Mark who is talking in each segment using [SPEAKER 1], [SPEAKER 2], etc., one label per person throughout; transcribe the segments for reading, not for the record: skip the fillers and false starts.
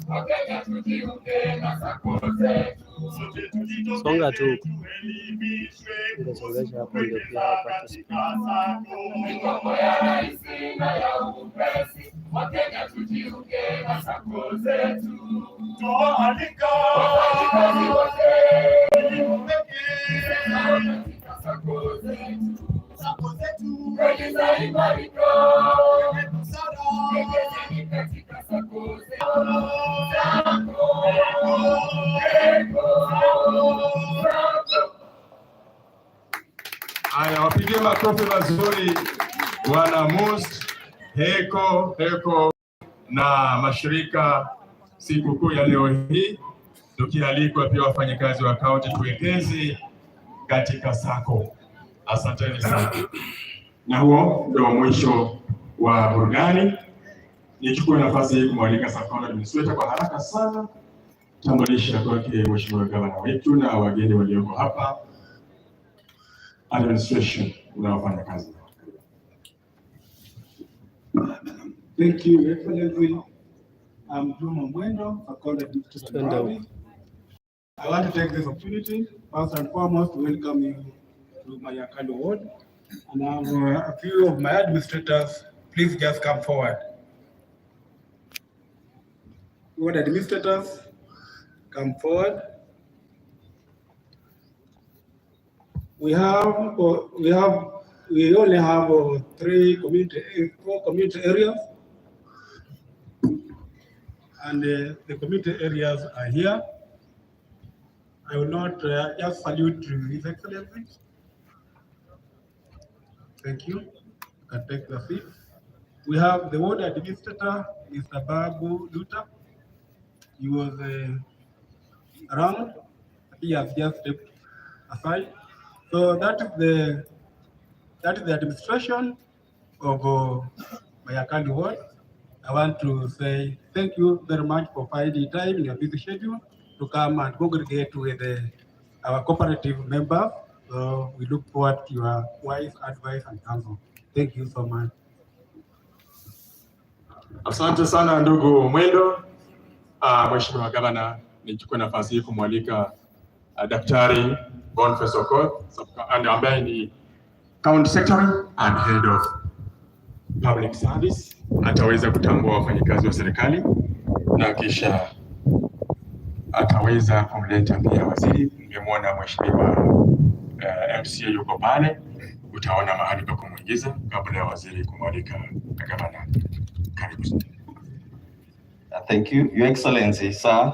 [SPEAKER 1] Wakenya tujiunge na sako zetu.
[SPEAKER 2] Songa tu. Songesha hapo ndio pia wapate.
[SPEAKER 1] Mipango ya rais na ya upesi. Wakenya tujiunge na sako zetu. Tualika wafanyikazi wote katika sako zetu. Sako zetu katika imarika. Wekeni katika sako zetu.
[SPEAKER 3] Haya, wapige makofi mazuri wana MUST, heko na mashirika sikukuu ya leo hii, tukialikwa pia wafanyakazi wa kaunti tuwekeze katika sako. Asanteni sana. Na huo ndio mwisho wa burudani. Nichukue nafasi hii kumwalika Sako Administrator kwa haraka sana tambulisha kwake Mheshimiwa Gavana wetu na wageni walioko hapa. Administration unafanya kazi.
[SPEAKER 4] Thank you, Excellency. I'm Juma Mwendo, Sako Administrator. I want to take this opportunity, first and foremost, to welcome you to my Yakalu ward. And I have a few of my administrators. Please just come forward. Ward administrators, come forward. We only have four community areas, and the community areas are here. I will not just salute His Excellency. Thank you. You can take the seat. We have the ward administrator, Mr. Babu Luta. He was around. He has just stepped aside. So that is the administration of Mayakali ward. I want to say thank you very much for finding time in your busy schedule to come and congregate with our cooperative members. So we look forward to your wise advice and counsel. Thank you so much.
[SPEAKER 3] Asante sana ndugu Mwendo. Mheshimiwa Gavana, nichukue nafasi hii kumwalika Daktari Boniface Okoth ambaye ni County Secretary and Head of Public Service. Ataweza kutambua wafanyikazi wa serikali na kisha ataweza kumleta pia waziri. Nimemwona Mheshimiwa MCA yuko pale, utaona mahali pa kumuingiza kabla ya waziri kumwalika Gavana. Karibu.
[SPEAKER 5] Thank you, Your Excellency, sir,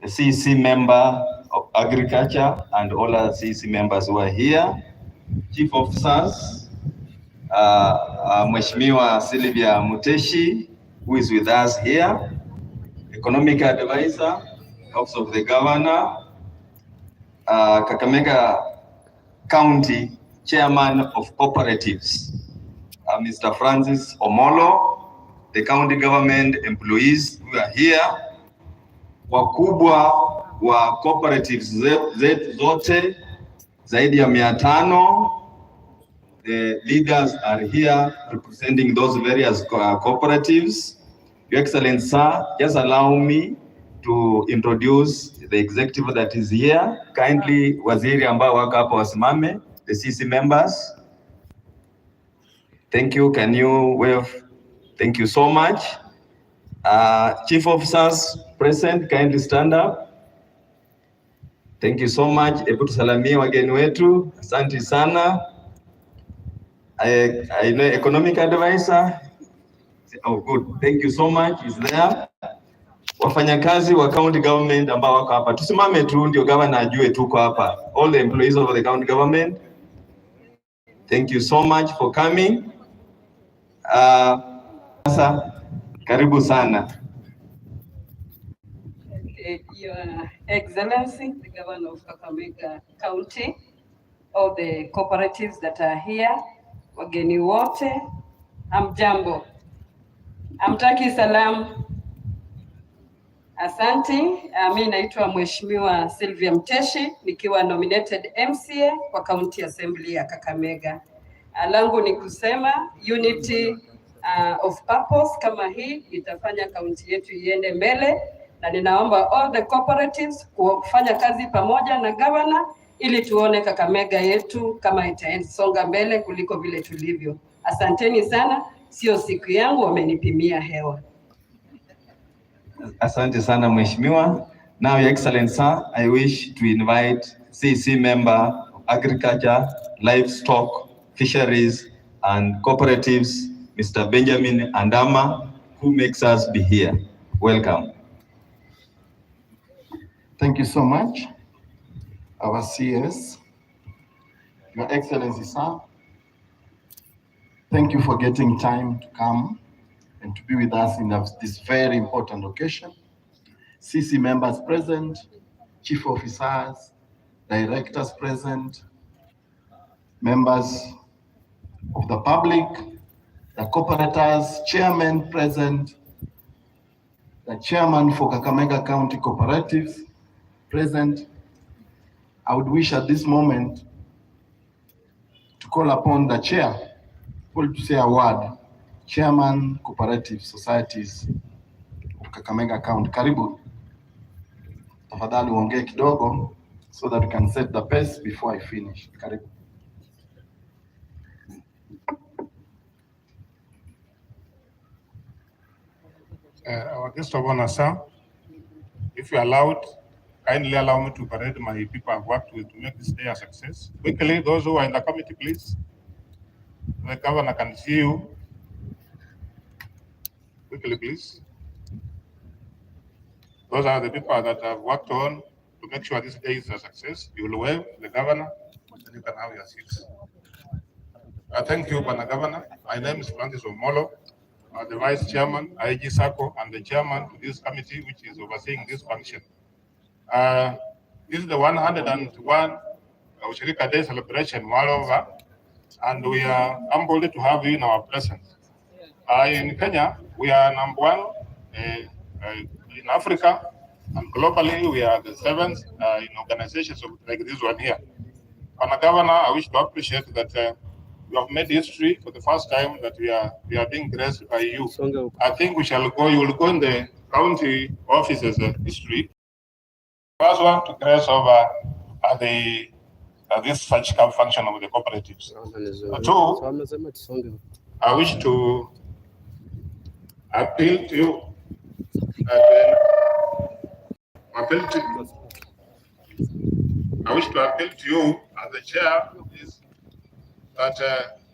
[SPEAKER 5] the CEC member of Agriculture and all other CEC members who are here, Chief Officers, Mheshimiwa Sylvia Muteshi, who is with us here, Economic Advisor, Office of the Governor, Kakamega County Chairman of Cooperatives, Mr. Francis Omolo, the county government employees who are here, wakubwa wa cooperatives zote zaidi ya 500. The leaders are here representing those various cooperatives. Your Excellency, sir, just allow me to introduce the executive that is here. Kindly waziri ambao wako hapa wasimame, the CC members. Thank you. Can you wave? Thank you so much. Chief Officers present, kindly stand up. Thank you so much. Hebu tusalamie wageni wetu. Asante sana. I know Economic Advisor. Oh, good. Thank you so much. Is there. Wafanyakazi wa county government ambao wako hapa. Tusimame tu ndio governor ajue tuko hapa. All the employees of the county government. Thank you so much for coming. Sasa karibu sana.
[SPEAKER 6] Your Excellency, the Governor of Kakamega County, all the cooperatives that are here, wageni wote, hamjambo. Amtaki salamu. Asante. Mimi naitwa Mheshimiwa Sylvia Muteshi, nikiwa nominated MCA kwa County Assembly ya Kakamega. Langu ni kusema unity of purpose kama hii itafanya kaunti yetu iende mbele, na ninaomba all the cooperatives kufanya kazi pamoja na governor ili tuone Kakamega yetu kama itaendelea mbele kuliko vile tulivyo. Asanteni sana, sio siku yangu, wamenipimia hewa.
[SPEAKER 5] Asante sana Mheshimiwa. Now, Your Excellency, sir, I wish to invite CC member of Agriculture, Livestock, Fisheries and Cooperatives, Mr. Benjamin Andama, who makes us be here. Welcome.
[SPEAKER 7] Thank you so much, our CS, Your Excellency, sir. Thank you for getting time to come and to be with us in this very important occasion. CC members present, chief officers, directors present, members of the public, the cooperators, chairman present, the chairman for Kakamega County Cooperatives present. I would wish at this moment to call upon the chair to say a word. Chairman Cooperative Societies of Kakamega County. Karibu. Tafadhali uongee kidogo so that we can set the pace before I finish. Karibu.
[SPEAKER 8] Our guest of honor, sir, if you allowed, kindly allow me to parade my people I've worked with to make this day a success. Quickly, those who are in the committee, please. The governor can see you. Quickly, please. Those are the people that I've worked on to make sure this day is a success. You will wave the governor, and you can have your seats. Thank you, Bwana Governor. My name is Francis Omolo, the Vice Chairman, IG Sako, and the Chairman to this committee, which is overseeing this function. This is the 101 USHIRIKA Day celebration, moreover, and we are humbled to have you in our presence. In Kenya, we are number one in Africa, and globally we are the 7th in organizations like this one here. Bwana Governor, I wish to appreciate that you have made history for the first time that we are being graced by you. I think you will go in the county offices history. First one to grace over this such function of the cooperatives. Two, I wish to appeal to you. I wish to appeal to you as the chair is that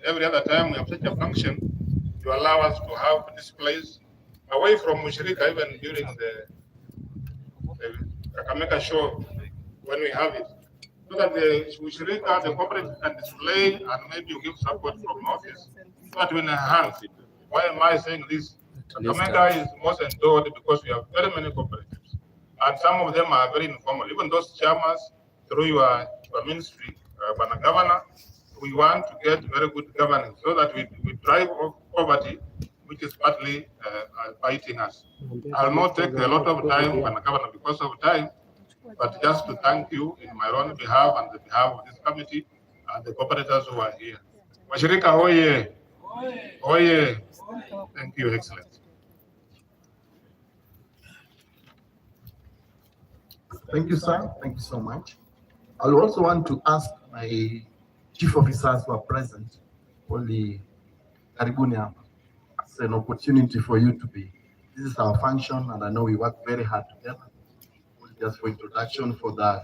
[SPEAKER 8] every other time we have such a function, you allow us to have displays away from USHIRIKA, even during the Kakamega show when we have it, so that the USHIRIKA, the cooperative can display and maybe you give support from office, so that we enhance it. Why am I saying this? Kakamega is most endured because we have very many cooperatives, and some of them are very informal. Even those chairmen, through your ministry, Bwana Governor, we want to get very good governance so that we drive off poverty, which is partly biting us. I'll not take a lot of time, Bwana Governor, because of time, but just to thank you in my own behalf and the behalf of this committee and the cooperators who are here. USHIRIKA, hoye! Hoye! Thank you, Excellency.
[SPEAKER 7] Thank you, sir. Thank you so much. I also want to ask my chief officers who are present, only karibuni hapa. It's an opportunity for you to be. This is our function, and I know we work very hard together. Just for introduction for the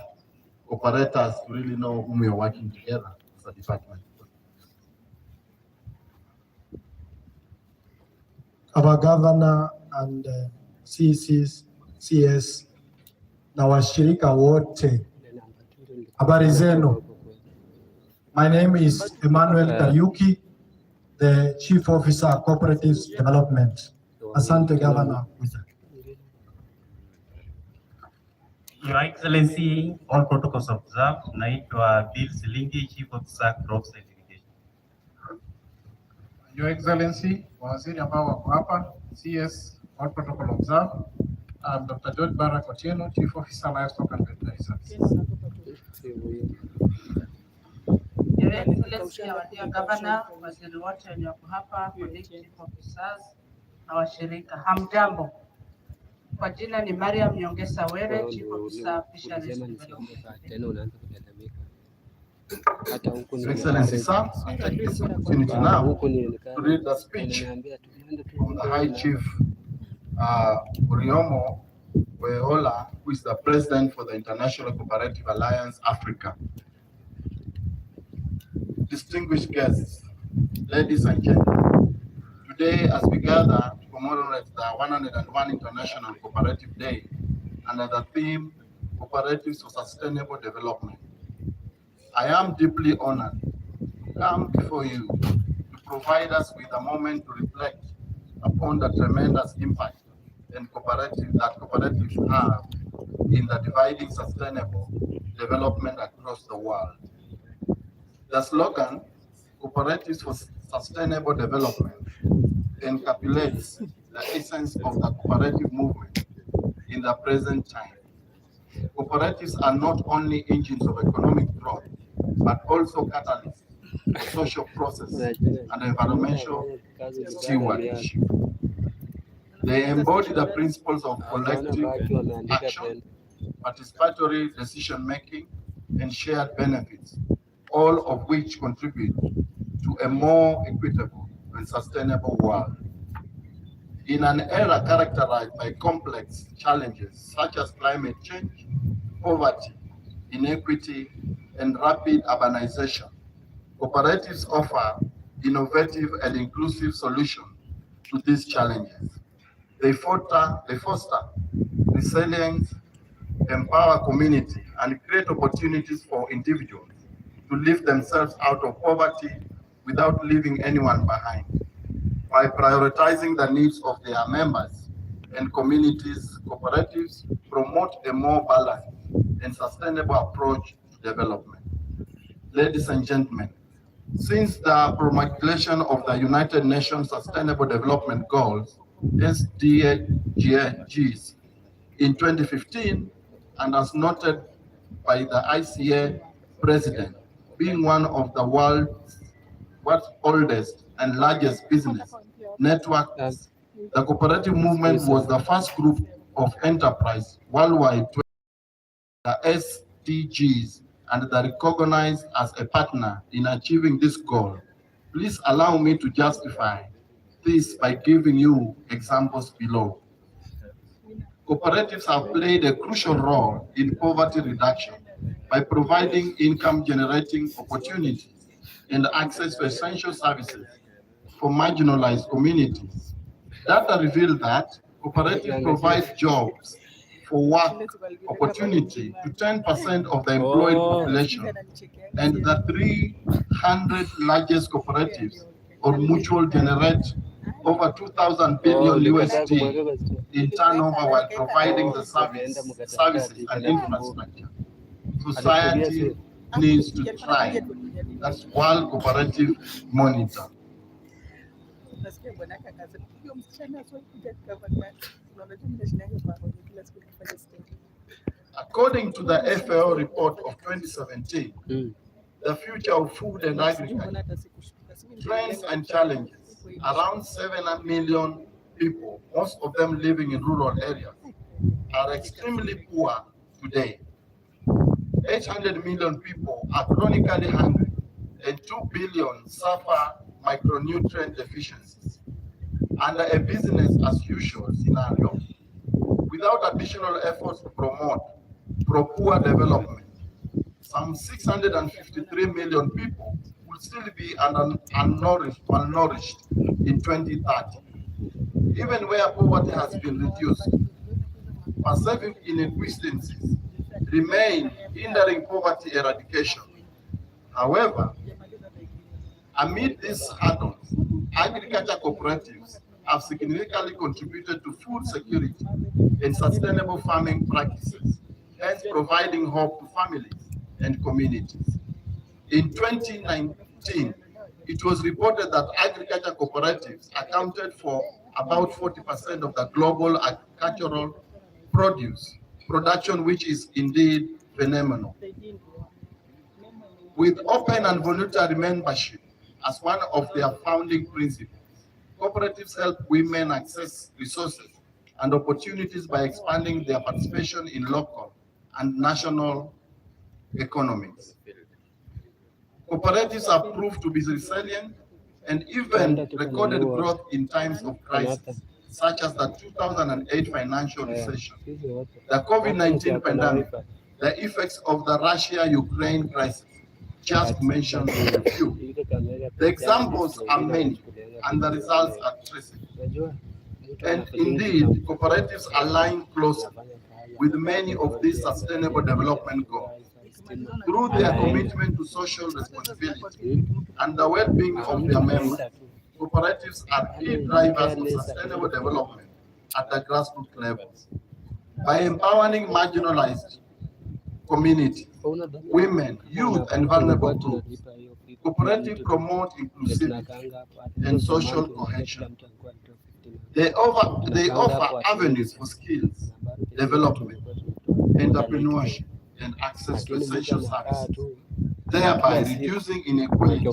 [SPEAKER 7] operators to really know whom we are working together as a department.
[SPEAKER 9] Our governor and CCs, CS na washirika wote. Habari zenu. My name is Emmanuel Kariuki, the Chief Officer Cooperatives Development. Asante Governor.
[SPEAKER 10] Your Excellency, all protocols observed. Naitwa Bill Silingi, Chief Officer Crops Irrigation.
[SPEAKER 8] Your Excellency, waziri ambao wako hapa, CS, all protocol observed. I'm Dr. George Barak Otieno, Chief Officer Livestock and Veterinary Services.
[SPEAKER 11] Your Excellency, our dear Governor, waziri wote wenye wako hapa, colleague chief officers na washirika, hamjambo. Kwa jina ni Mariam Nyongesa Were, Chief Officer Fisheries Development.
[SPEAKER 7] Your Excellency, sir, I take this opportunity now to read the speech from the High Chief Uriomo Weola, who is the President for the International Cooperative Alliance Africa. Distinguished guests, ladies and gentlemen, today as we gather to commemorate the 101 International Cooperative Day under the theme Cooperatives for Sustainable Development, I am deeply honored to come before you to provide us with a moment to reflect upon the tremendous impact and cooperatives have in the dividing sustainable development across the world. The slogan, Cooperatives for Sustainable Development, encapsulates the essence of the cooperative movement in the present time. Cooperatives are not only engines of economic growth, but also catalysts for social process and environmental stewardship. They embody the principles of collective action, participatory decision-making, and shared benefits, all of which contribute to a more equitable and sustainable world. In an era characterized by complex challenges such as climate change, poverty, inequity, and rapid urbanization, cooperatives offer innovative and inclusive solutions to these challenges. They foster resilience, empower community, and create opportunities for individuals to lift themselves out of poverty without leaving anyone behind. By prioritizing the needs of their members and communities, cooperatives promote a more balanced and sustainable approach to development. Ladies and gentlemen, since the promulgation of the United Nations Sustainable Development Goals, SDGs, in 2015, and as noted by the ICA President, being one of the world's oldest and largest business networks, the cooperative movement was the first group of enterprise worldwide to the SDGs and are recognized as a partner in achieving this goal. Please allow me to justify this by giving you examples below. Cooperatives have played a crucial role in poverty reduction by providing income-generating opportunities and access to essential services for marginalized communities. Data reveal that cooperatives provide jobs for work opportunity to 10% of the employed population, and the 300 largest cooperatives or mutual generate over 2,000 billion USD in turnover while providing the services and infrastructure society needs to thrive. That's World Cooperative Monitor. According to the FAO report of 2017, the future of food and agriculture, trends and challenges, around 7 million people, most of them living in rural areas, are extremely poor today. 800 million people are chronically hungry, and 2 billion suffer micronutrient deficiencies. Under a business as usual scenario, without additional efforts to promote pro-poor development, some 653 million people will still be malnourished in 2030. Even where poverty has been reduced, perceived inequities remain hindering poverty eradication. However, amid these hurdles, agriculture cooperatives have significantly contributed to food security and sustainable farming practices, hence providing hope to families and communities. In 2019, it was reported that agriculture cooperatives accounted for about 40% of the global agricultural production, which is indeed phenomenal. With open and voluntary membership as one of their founding principles, cooperatives help women access resources and opportunities by expanding their participation in local and national economies. Cooperatives have proved to be resilient and even recorded growth in times of crisis, such as the 2008 financial recession, the COVID-19 pandemic, the effects of the Russia-Ukraine crisis, just to mention a few. The examples are many and the results are traceable. And indeed, cooperatives align closely with many of these sustainable development goals. Through their commitment to social responsibility and the well-being of their members, cooperatives are key drivers of sustainable development at the grassroots levels. By empowering marginalized communities, women, youth, and vulnerable groups, cooperatives promote inclusivity and social cohesion. They offer avenues for skills development, entrepreneurship, and access to essential services, thereby reducing inequality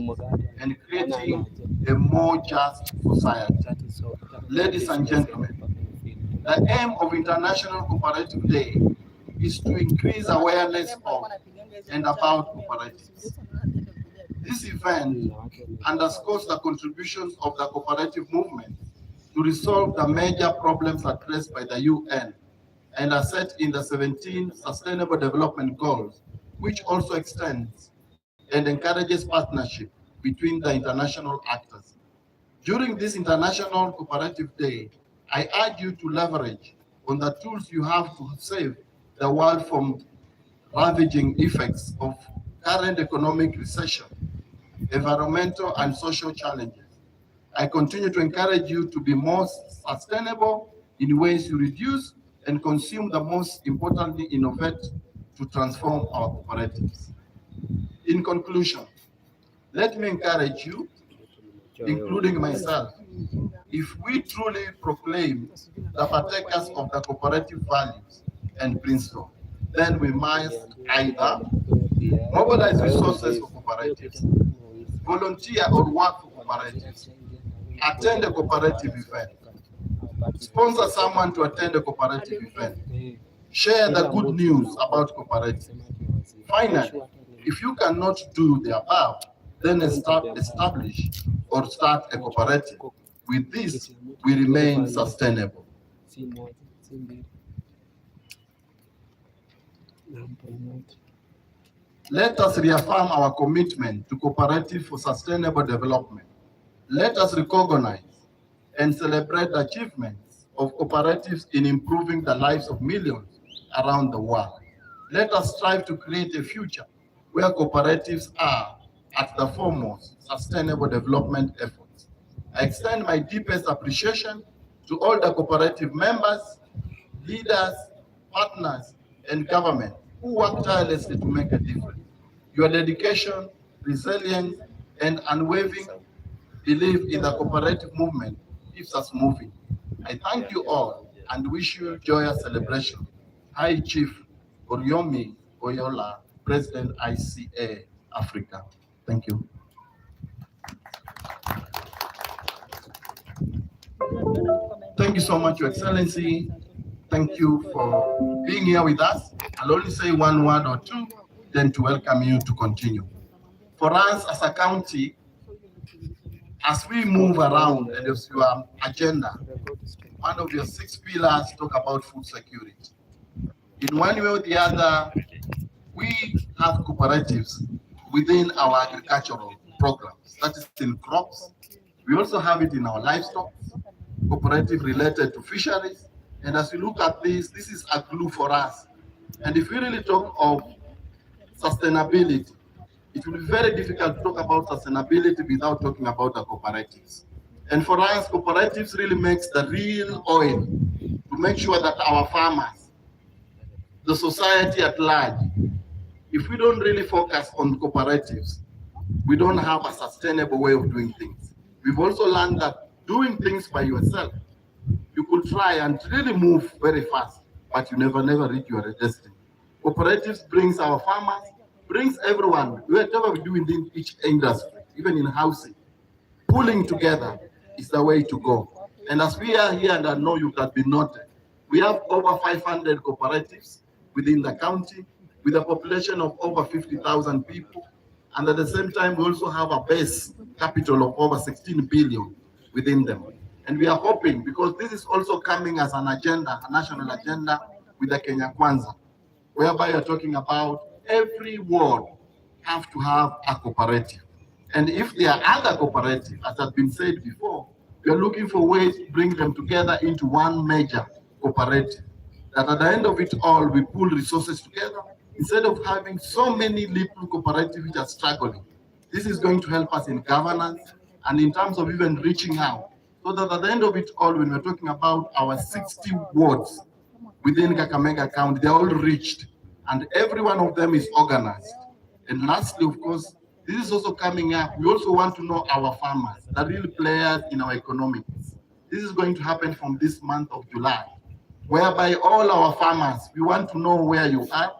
[SPEAKER 7] and creating a more just society. Ladies and gentlemen, the aim of International Cooperative Day is to increase awareness of and about cooperatives. This event underscores the contributions of the cooperative movement to resolve the major problems addressed by the UN and are set in the 17 Sustainable Development Goals, which also extends and encourages partnership between the international actors. During this International Cooperative Day, I urge you to leverage on the tools you have to save the world from ravaging effects of current economic recession, environmental and social challenges. I continue to encourage you to be more sustainable in ways you reduce and consume, the most importantly, innovate to transform our cooperatives. In conclusion, let me encourage you, including myself, if we truly proclaim the partakers of the cooperative values and principles, then we must either mobilize resources for cooperatives, volunteer or work for cooperatives, attend a cooperative event, sponsor someone to attend a cooperative event, share the good news about cooperatives. Finally, if you cannot do the above, then establish or start a cooperative. With this, we remain sustainable. Let us reaffirm our commitment to cooperative for sustainable development. Let us recognize and celebrate the achievements of cooperatives in improving the lives of millions around the world. Let us strive to create a future where cooperatives are at the foremost sustainable development efforts. I extend my deepest appreciation to all the cooperative members, leaders, partners, and government who work tirelessly to make a difference. Your dedication, resilience, and unwavering belief in the cooperative movement keeps us moving. I thank you all and wish you joyous celebration. High Chief Oryomi Oyola, President ICA Africa. Thank you. Thank you so much, Your Excellency. Thank you for being here with us. I'll only say one word or two, then to welcome you to continue. For us as a county, as we move around and as your agenda, one of your 6 pillars talk about food security. In one way or the other, we have cooperatives within our agricultural programs. That is in crops. We also have it in our livestock, cooperative related to fisheries. And as we look at this, this is a glue for us. And if we really talk of sustainability, it will be very difficult to talk about sustainability without talking about the cooperatives. And for us, cooperatives really makes the real oil to make sure that our farmers, the society at large, if we don't really focus on cooperatives, we don't have a sustainable way of doing things. We've also learned that doing things by yourself, you could try and really move very fast, but you never reach your destiny. Cooperatives brings our farmers brings everyone, whatever we do within each industry, even in housing, pulling together is the way to go. And as we are here, and I know you can be noted, we have over 500 cooperatives within the county with a population of over 50,000 people. And at the same time, we also have a base capital of over 16 billion within them. And we are hoping, because this is also coming as an agenda, a national agenda with the Kenya Kwanza, whereby you're talking about every ward have to have a cooperative. And if there are other cooperatives, as has been said before, we are looking for ways to bring them together into one major cooperative. That at the end of it all, we pool resources together instead of having so many little cooperatives which are struggling. This is going to help us in governance and in terms of even reaching out. So that at the end of it all, when we're talking about our 60 wards within Kakamega County, they're all reached and every one of them is organized. And lastly, of course, this is also coming up. We also want to know our farmers, the real players in our economics. This is going to happen from this month of July, whereby all our farmers, we want to know where you are,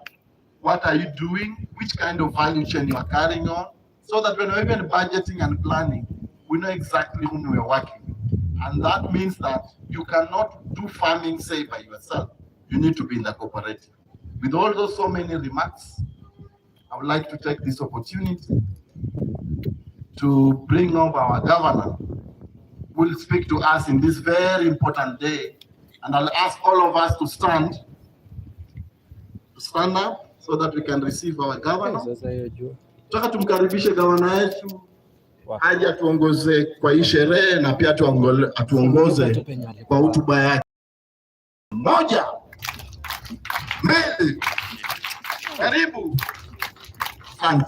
[SPEAKER 7] what are you doing, which kind of value chain you are carrying on, so that when we're even budgeting and planning, we know exactly whom we are working with. And that means that you cannot do farming, say, by yourself. You need to be in the cooperative. With all those so many remarks, I would like to take this opportunity to bring up our governor, who will speak to us in this very important day. And I'll ask all of us to stand up so that we can receive our governor. Tutaka tumkaribishe governor yetu aje atuongoze kwa hii sherehe na pia atuongoze kwa hotuba yake. Moja, mbili, karibu. Asante.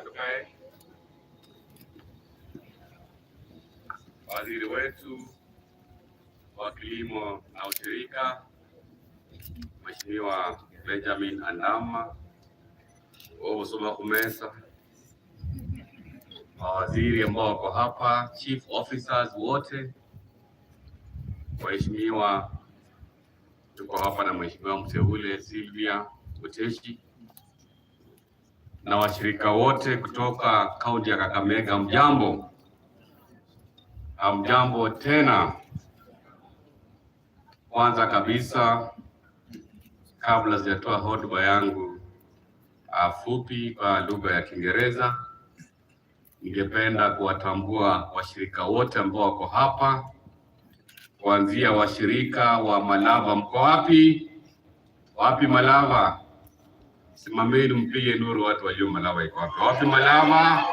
[SPEAKER 12] Tukae. Waziri wetu wa kilimo na ushirika Mheshimiwa Benjamin Andama Osoma Kumesa, mawaziri ambao wako hapa, chief officers wote, waheshimiwa, tuko hapa na Mheshimiwa mteule Sylvia Uteshi na washirika wote kutoka kaunti ya Kakamega. Mjambo. Mjambo tena. Kwanza kabisa, kabla sijatoa hotuba yangu fupi kwa lugha ya Kiingereza, ningependa kuwatambua washirika wote ambao wako hapa, kuanzia washirika wa Malava. Mko wapi? Wapi Malava? Simameni mpige nuru watu wajue Malava iko wapi. Wapi Malava?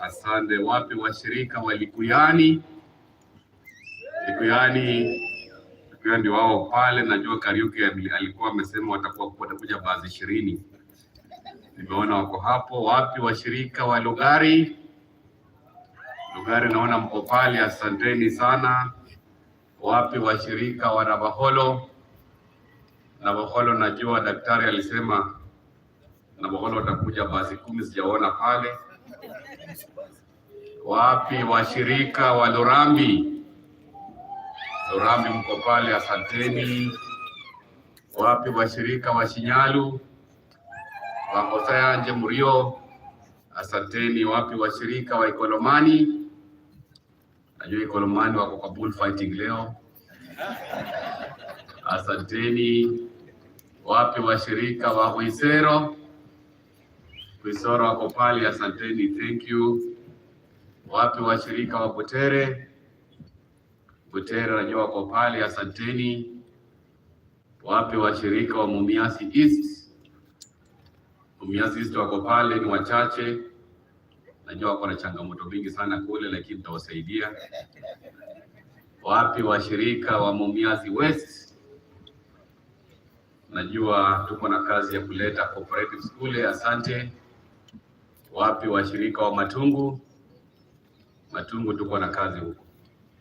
[SPEAKER 12] Asante. Wapi washirika wa Likuyani? Likuyani ndio wao pale. Najua Kariuki alikuwa amesema watakuja baadhi 20. Nimeona wako hapo. Wapi washirika wa Lugari? Lugari naona mko pale, asanteni sana. Wapi washirika wa Nabaholo? Nabaholo najua daktari alisema Nabaholo watakuja baadhi 10, sijaona pale. Wapi washirika wa Lurambi? Lurambi mko pale, asanteni. Wapi washirika wa Shinyalu? Wakosaya nje Murio, asanteni. Wapi washirika wa Ikolomani? Najua Ikolomani wako kwa bullfighting leo, asanteni. Wapi washirika wa Huisero? Huisero wako pale, asanteni, thank you. Wapi washirika wa Butere? Butere najua wako pale, asanteni. Wapi washirika wa Mumias East? Mumias East wako pale, ni wachache. Najua wako na changamoto mingi sana kule, lakini tutawasaidia. Wapi washirika wa Mumias West? Najua tuko na kazi ya kuleta cooperatives kule, asante. Wapi washirika wa Matungu? Matungu tuko na kazi huko,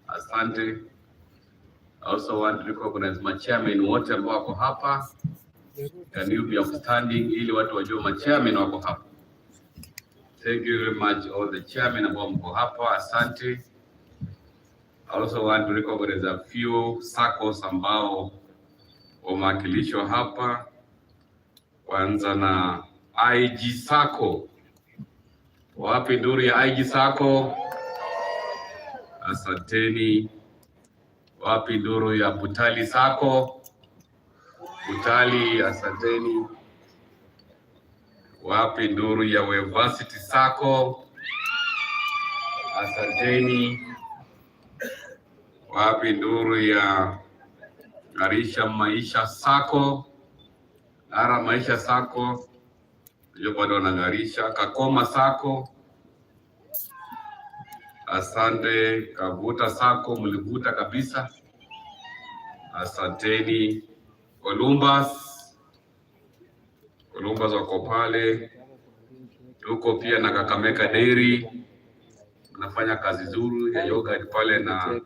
[SPEAKER 12] asante. I also want to recognize my chairman wote ambao wako hapa. Can you be outstanding ili watu wajue my chairman wako hapa? Thank you very much all the chairman ambao mko hapa, asante. I also want to recognize a few SACCOs ambao wamewakilishwa hapa. Kwanza na IG SACCO. Wapi nduru ya IG SACCO? Asanteni. Wapi nduru ya Butali SACCO? Butali, asanteni. Wapi nduru ya University SACCO? Asanteni. Wapi nduru ya Garisha Maisha SACCO? Ara Maisha SACCO. Ndio bado wanangarisha. Kakoma SACCO. Asante. Kavuta SACCO, mlivuta kabisa. Asanteni. Columbus wako pale. Tuko pia na Kakamega Dairy. Nafanya kazi nzuri ya yogurt pale na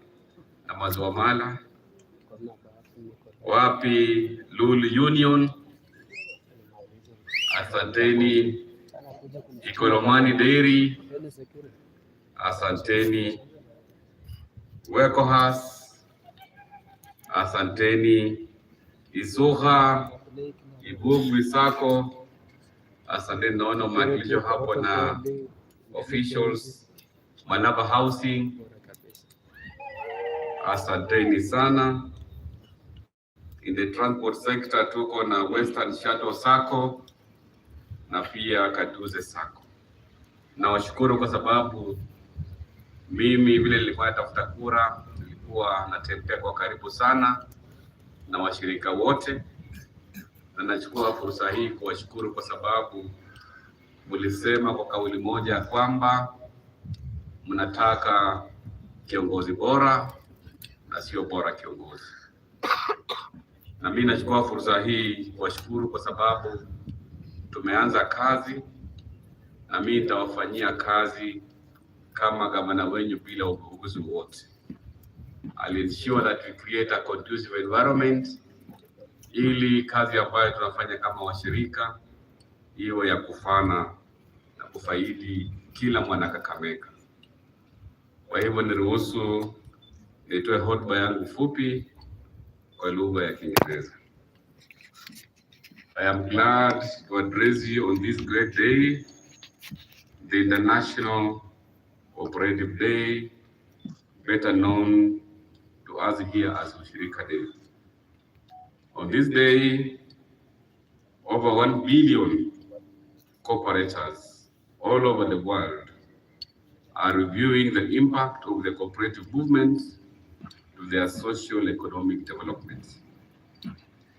[SPEAKER 12] maziwa mala. Wapi Lulu Union? Asanteni. Ikolomani Dairy. Asanteni. Wekohas. Asanteni. Isuha, Ibubu SACCO. Asanteni, naona mwakilisho hapo na officials. Manaba Housing. Asanteni sana. In the transport sector tuko na Western Shuttle SACCO na pia Katuze SACCO. Na washukuru kwa sababu mimi vile nilikuwa natafuta kura, nilikuwa natembea kwa karibu sana na washirika wote, na nachukua fursa hii kuwashukuru kwa sababu mlisema kwa kauli moja kwamba mnataka kiongozi bora na sio bora kiongozi. Na mimi nachukua fursa hii kuwashukuru kwa sababu tumeanza kazi, na mimi nitawafanyia kazi kama gavana wenyu bila ubaguzi wote. I'll ensure that we create a conducive environment ili kazi ambayo tunafanya kama washirika iwe ya kufana na kufaidi kila mwana Kakamega. Kwa hivyo niruhusu nitoe hotuba yangu fupi kwa lugha ya Kiingereza. I am glad to address you on this great day, the International Cooperative Day, better known to us here as USHIRIKA Day. On this day, over 1 billion cooperators all over the world are reviewing the impact of the cooperative movement to their socio-economic development.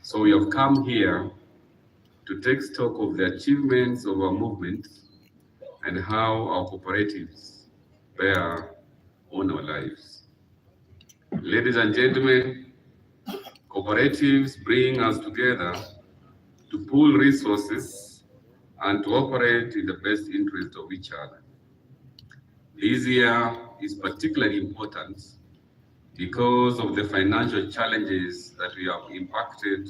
[SPEAKER 12] So we have come here to take stock of the achievements of our movement and how our cooperatives bear on our lives. Ladies and gentlemen, cooperatives bring us together to pool resources and to operate in the best interest of each other. This year is particularly important because of the financial challenges that we have impacted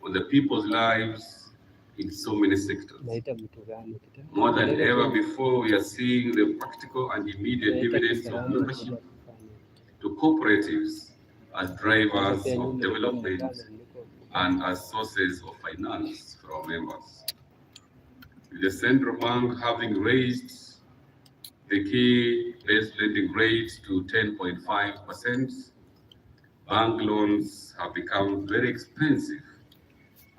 [SPEAKER 12] on the people's lives in so many sectors. More than ever before, we are seeing the practical and immediate dividends of membership to cooperatives as drivers of development and as sources of finance for our members. With the central bank having raised the key base lending rate to 10.5%, bank loans have become very expensive,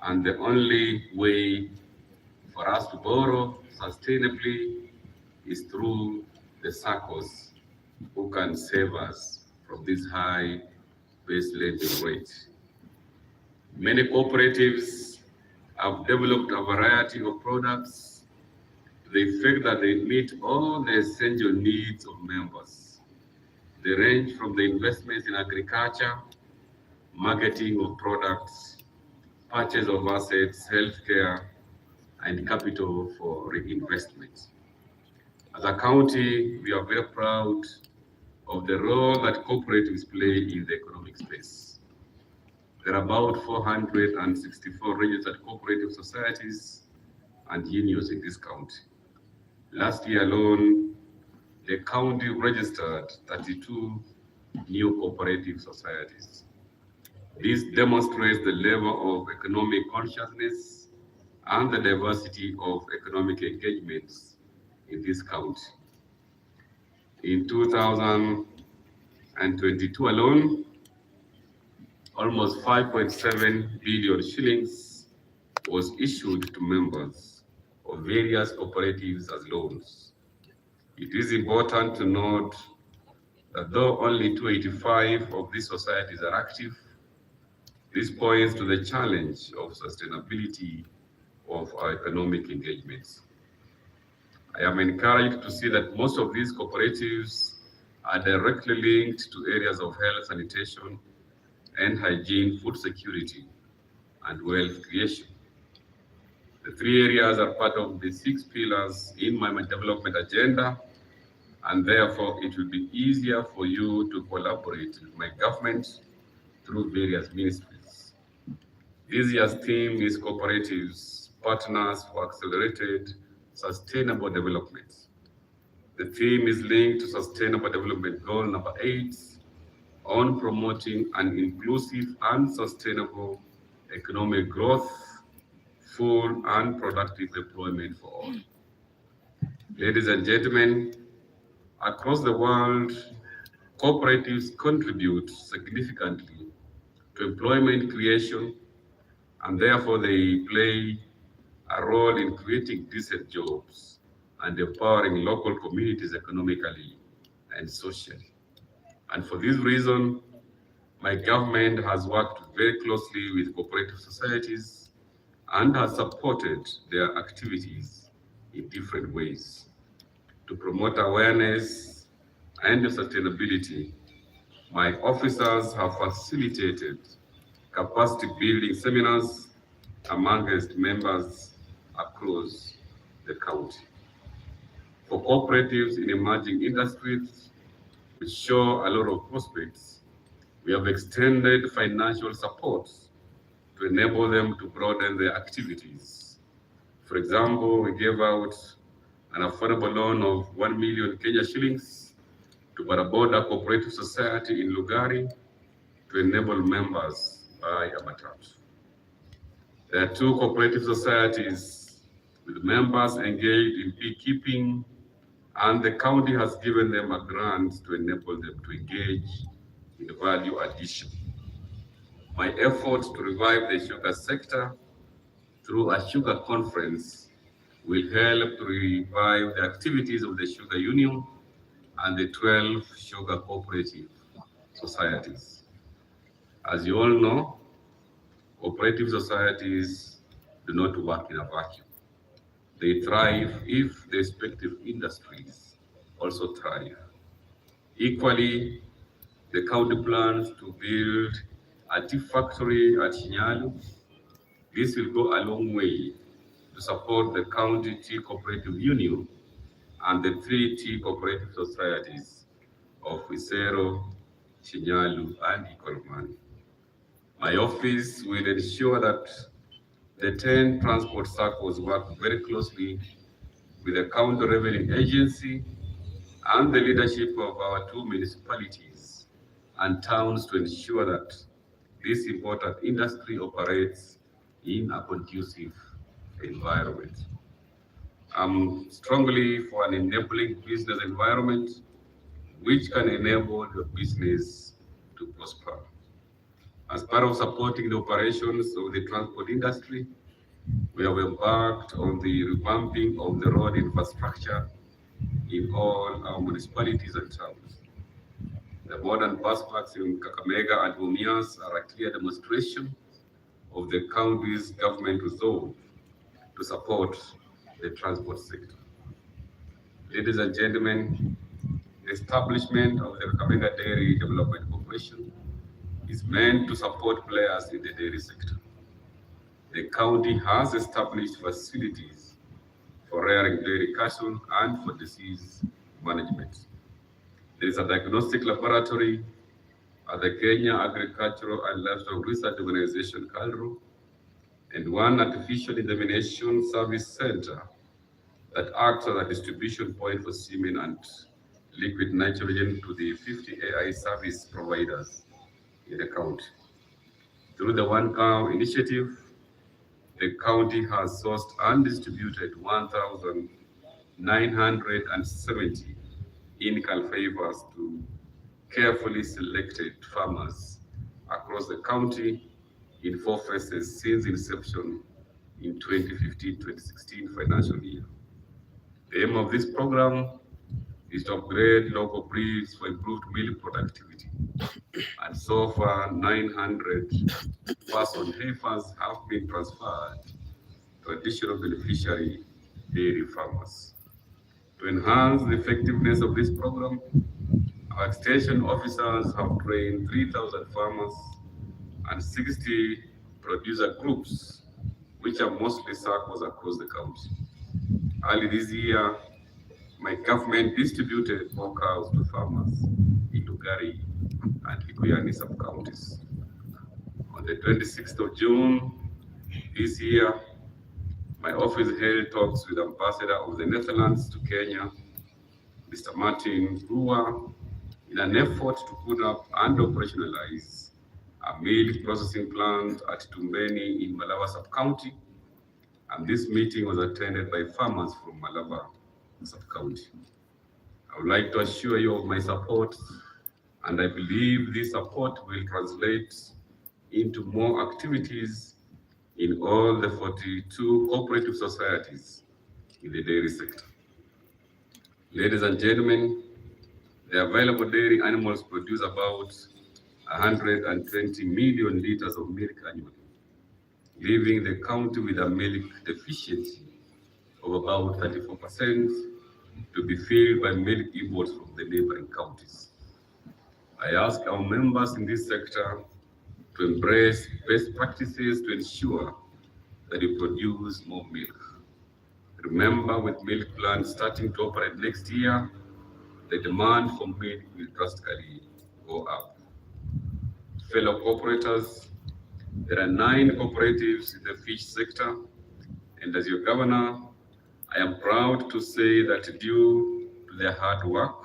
[SPEAKER 12] and the only way for us to borrow sustainably is through the SACCOs who can save us from this high base lending rate. Many cooperatives have developed a variety of products to the effect that they meet all the essential needs of members. They range from the investments in agriculture, marketing of products, purchase of assets, healthcare, and capital for reinvestment. As a county, we are very proud of the role that cooperatives play in the economic space. There are about 464 registered cooperative societies and unions in this county. Last year alone, the county registered 32 new cooperative societies. This demonstrates the level of economic consciousness and the diversity of economic engagements in this county. In 2022 alone, almost 5.7 billion shillings was issued to members of various cooperatives as loans. It is important to note that though only 285 of these societies are active, this points to the challenge of sustainability of our economic engagements. I am encouraged to see that most of these cooperatives are directly linked to areas of health, sanitation, and hygiene, food security, and wealth creation. The three areas are part of the 6 pillars in my development agenda, and therefore it will be easier for you to collaborate with my government through various ministries. This year's theme is Cooperatives, Partners for Accelerated Sustainable Development. The theme is linked to Sustainable Development Goal number 8 on promoting an inclusive and sustainable economic growth, full and productive employment for all. Ladies and gentlemen, across the world, cooperatives contribute significantly to employment creation, and therefore they play a role in creating decent jobs and empowering local communities economically and socially. And for this reason, my government has worked very closely with cooperative societies and has supported their activities in different ways. To promote awareness and sustainability, my officers have facilitated capacity building seminars amongst members across the county. For cooperatives in emerging industries which show a lot of prospects, we have extended financial support to enable them to broaden their activities. For example, we gave out an affordable loan of 1 million Kenya shillings to Baraboda Cooperative Society in Lugari to enable members buy a matatu. There are 2 cooperative societies with members engaged in beekeeping, and the county has given them a grant to enable them to engage in value addition. My efforts to revive the sugar sector through a sugar conference will help to revive the activities of the Sugar Union and the 12 sugar cooperative societies. As you all know, cooperative societies do not work in a vacuum. They thrive if the respective industries also thrive. Equally, the county plans to build a tea factory at Shinyalu. This will go a long way to support the county tea cooperative union and the 3 tea cooperative societies of Isero, Shinyalu, and Ikolomani. My office will ensure that the 10 transport circles work very closely with the county revenue agency and the leadership of our 2 municipalities and towns to ensure that this important industry operates in a conducive environment. I'm strongly for an enabling business environment which can enable your business to prosper. As part of supporting the operations of the transport industry, we have embarked on the revamping of the road infrastructure in all our municipalities and towns. The modern bus parks in Kakamega and Mumias are a clear demonstration of the county's government resolve to support the transport sector. Ladies and gentlemen, the establishment of the Kakamega Dairy Development Corporation is meant to support players in the dairy sector. The county has established facilities for rearing dairy cattle and for disease management. There is a diagnostic laboratory at the Kenya Agricultural and Livestock Research Organization, KALRO, and one artificial insemination service center that acts as a distribution point for semen and liquid nitrogen to the 50 AI service providers in the county. Through the One Cow initiative, the county has sourced and distributed 1,970 in-cal favors to carefully selected farmers across the county in 4 phases since inception in 2015-2016 financial year. The aim of this program is to upgrade local breeds for improved milk productivity. And so far, 900 person heifers have been transferred to additional beneficiary dairy farmers. To enhance the effectiveness of this program, our extension officers have trained 3,000 farmers and 60 producer groups, which are mostly circles across the county. Early this year, my government distributed more cows to farmers in Lugari and Likuyani sub-counties. On the 26th of June this year, my office held talks with Ambassador of the Netherlands to Kenya, Mr. Martin Brewer, in an effort to put up and operationalize a milk processing plant at Tumbeni in Malava sub-county, and this meeting was attended by farmers from Malava sub-county. I would like to assure you of my support, and I believe this support will translate into more activities in all the 42 cooperative societies in the dairy sector. Ladies and gentlemen, the available dairy animals produce about 120 million liters of milk annually, leaving the county with a milk deficiency of about 34% to be filled by milk imports from the neighboring counties. I ask our members in this sector to embrace best practices to ensure that we produce more milk. Remember, with milk plants starting to operate next year, the demand for milk will drastically go up. Fellow cooperators, there are 9 cooperatives in the fish sector, and as your governor, I am proud to say that due to their hard work,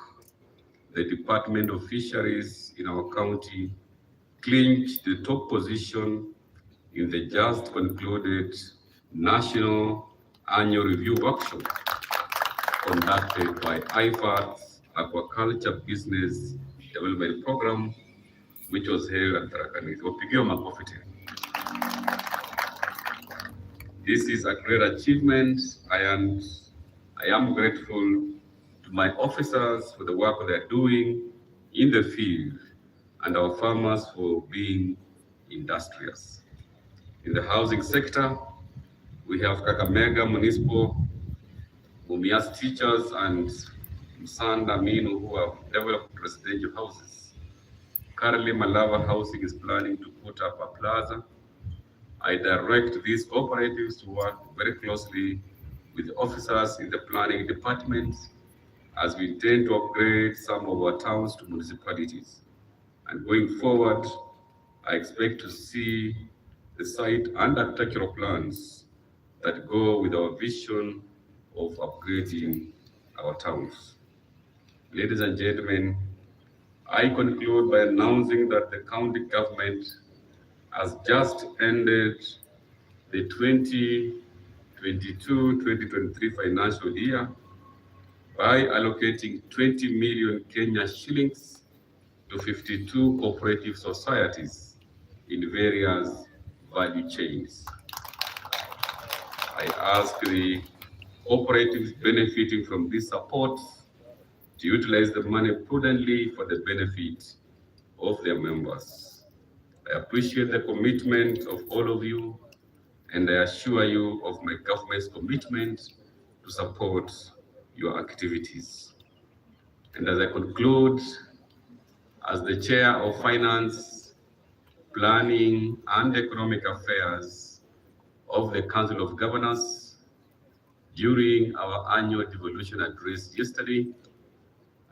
[SPEAKER 12] the Department of Fisheries in our county clinched the top position in the just concluded National Annual Review Workshop conducted by IFAD's Aquaculture Business Development Program, which was held at Tharakanithi. This is a great achievement. I am grateful to my officers for the work they are doing in the field and our farmers for being industrious. In the housing sector, we have Kakamega Municipal, Mumias Teachers, and Msanda Minu, who have developed residential houses. Currently, Malava Housing is planning to put up a plaza. I direct these cooperatives to work very closely with the officers in the planning department as we intend to upgrade some of our towns to municipalities. And going forward, I expect to see the site and architectural plans that go with our vision of upgrading our towns. Ladies and gentlemen, I conclude by announcing that the county government has just ended the 2022-2023 financial year by allocating 20 million Kenya shillings to 52 cooperative societies in various value chains. I ask the cooperatives benefiting from this support to utilize the money prudently for the benefit of their members. I appreciate the commitment of all of you, and I assure you of my government's commitment to support your activities. And as I conclude, as the Chair of Finance, Planning and Economic Affairs of the Council of Governors, during our annual devolution address yesterday,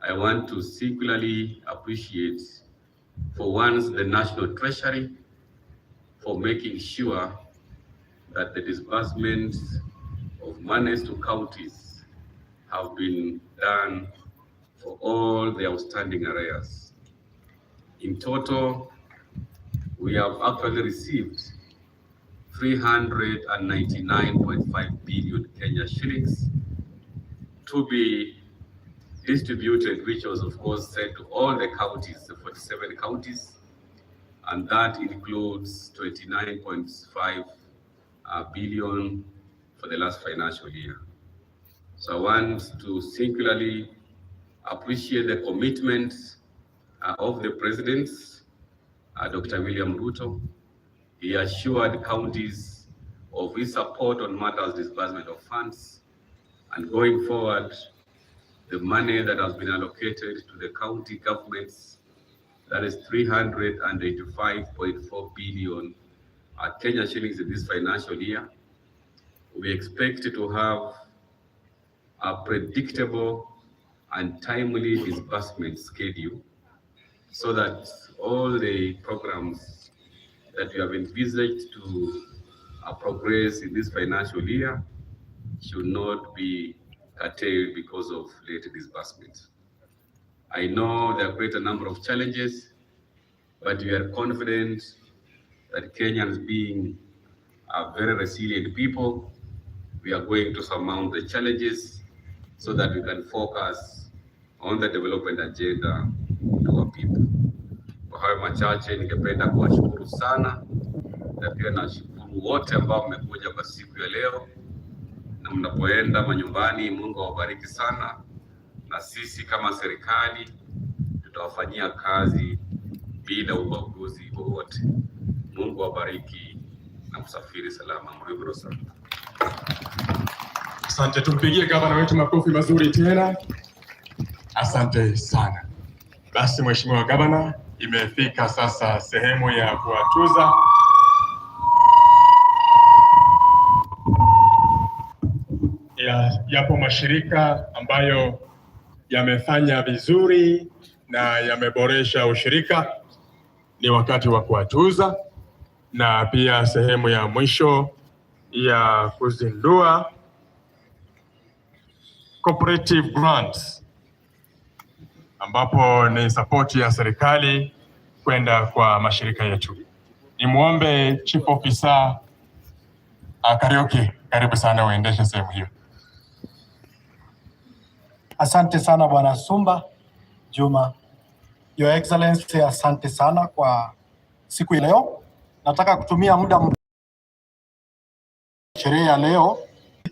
[SPEAKER 12] I want to singularly appreciate for once the National Treasury for making sure that the disbursements of monies to counties have been done for all the outstanding arrears. In total, we have actually received 399.5 billion Kenya shillings to be distributed, which was of course sent to all the counties, the 47 counties, and that includes 29.5 billion for the last financial year. So I want to singularly appreciate the commitment of the President, Dr. William Ruto. He assured counties of his support on matters disbursement of funds, and going forward, the money that has been allocated to the county governments, that is 385.4 billion Kenya shillings in this financial year. We expect to have a predictable and timely disbursement schedule so that all the programs that we have envisaged to progress in this financial year should not be curtailed because of late disbursements. I know there are quite a number of challenges, but we are confident that Kenyans, being a very resilient people, we are going to surmount the challenges so that we can focus on the development agenda to our people. Kwa hayo machache, ningependa kuwashukuru sana, na pia nashukuru wote ambao mmekuja kwa siku ya leo, na mnapoenda manyumbani, Mungu awabariki sana, na sisi kama serikali tutawafanyia kazi bila ubaguzi wowote. Mungu awabariki na msafiri salama. Mheshimiwa sana.
[SPEAKER 3] Asante, tumpigie gavana wetu makofi mazuri tena. Asante sana. Basi Mheshimiwa Gavana, imefika sasa sehemu ya kuwatuza. Yapo mashirika ambayo yamefanya vizuri na yameboresha ushirika, ni wakati wa kuwatuza, na pia sehemu ya mwisho ya kuzindua cooperative grants, ambapo ni support ya serikali kwenda kwa mashirika yetu. Nimuombe Chief Officer Karaoke, karibu sana uendeshe sehemu hiyo.
[SPEAKER 9] Asante sana Bwana Sumba Juma. Your Excellency, asante sana kwa siku ya leo. Nataka kutumia muda sherehe ya leo,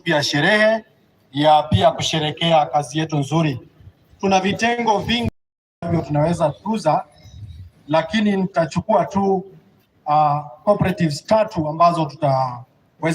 [SPEAKER 9] pia sherehe ya pia kusherekea kazi yetu nzuri. Tuna vitengo vingi ambavyo tunaweza tuza, lakini nitachukua tu cooperatives 3 ambazo